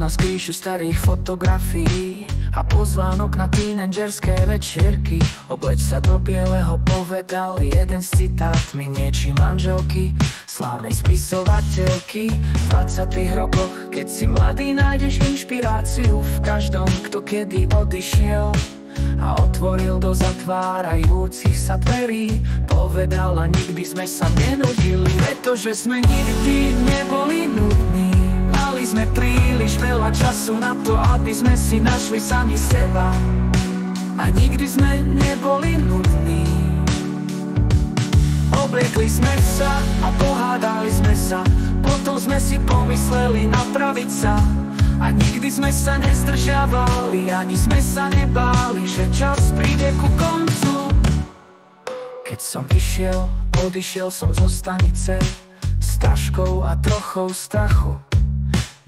nás píšu starých fotografií a pozvánok na tínedžerské večierky. Obleč sa do bieleho, povedal jeden z citátmi niečím manželky slávnej spisovateľky. V 20. rokoch, keď si mladý, nájdeš inšpiráciu v každom, kto kedy odišiel a otvoril do zatvárajúcich sa dverí. Povedala, nikdy sme sa nenudili, pretože sme nikdy neboli nudní. Mali sme príliš veľa času na to, aby sme si našli sami seba, a nikdy sme neboli nudní. Obliekli sme sa a pohádali sme sa, potom sme si pomysleli napraviť sa. A nikdy sme sa nezdržiavali, ani sme sa nebáli, že čas príde ku koncu. Keď som odišiel som zo stanice s taškou a trochou strachu.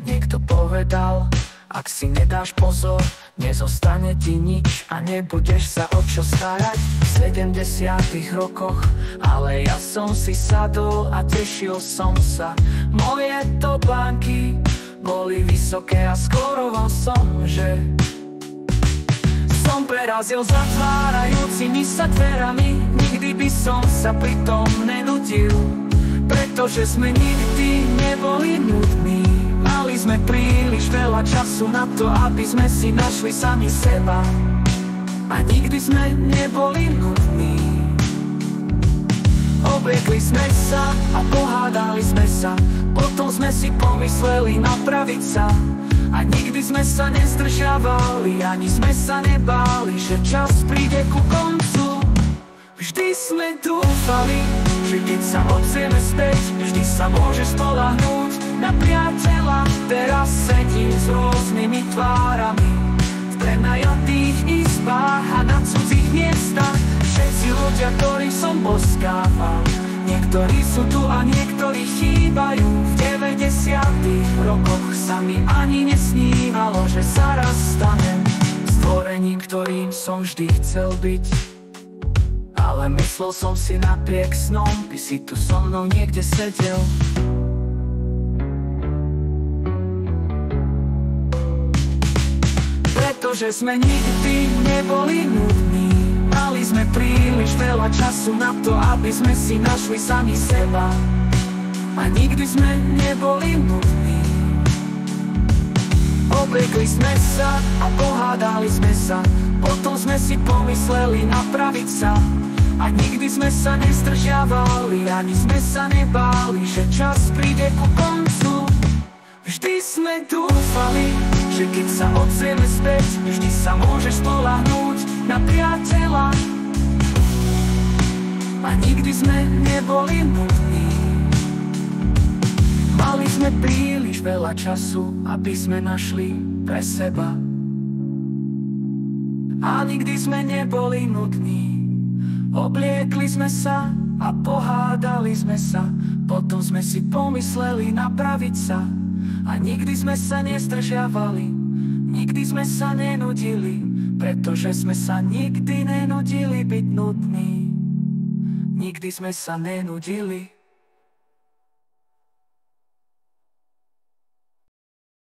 Niekto povedal, ak si nedáš pozor, nezostane ti nič a nebudeš sa o čo starať. V 70. rokoch, ale ja som si sadol a tešil som sa. Moje topánky boli vysoké a skoroval som, že som prerazil zatvárajúcimi sa dverami. Nikdy by som sa pri tom nenudil, pretože sme nikdy neboli nudní. Mali sme príliš veľa času na to, aby sme si našli sami seba, a nikdy sme neboli nudní. Obliekli sme sa a pohádali sme sa, potom sme si pomysleli napraviť sa. A nikdy sme sa nezdržiavali, ani sme sa nebáli, že čas príde ku koncu. Vždy sme dúfali, že keď sa ozrieme späť, vždy sa môžeš spoľahnúť na priateľa. Teraz sedím s rôznymi tvárami v prenajatých izbách a na cudzích miestach. Všetci ľudia, ktorých som boskával, niektorí sú tu a niektorí chýbajú. V 90. rokoch sa mi ani nesnívalo, že sa raz stanem stvorením, ktorým som vždy chcel byť. Ale myslel som si napriek snom, ty si tu so mnou niekde sedel. Pretože sme nikdy neboli nudní. Mali sme príliš veľa času na to, aby sme si našli sami seba, a nikdy sme neboli nudní. Obliekli sme sa a pohádali sme sa, potom sme si pomysleli napraviť sa. A nikdy sme sa nezdržiavali, ani sme sa nebáli, že čas príde ku koncu. Vždy sme dúfali, že keď sa odzrieme späť, vždy sa môžeš spoľahnúť na priateľa. A nikdy sme neboli nudní. Mali sme príliš veľa času, aby sme našli pre seba, a nikdy sme neboli nudní. Obliekli sme sa a pohádali sme sa, potom sme si pomysleli napraviť sa. A nikdy sme sa nezdržiavali, nikdy sme sa nenudili, pretože sme sa nikdy nenudili byť nudní. Nikdy sme sa nenudili.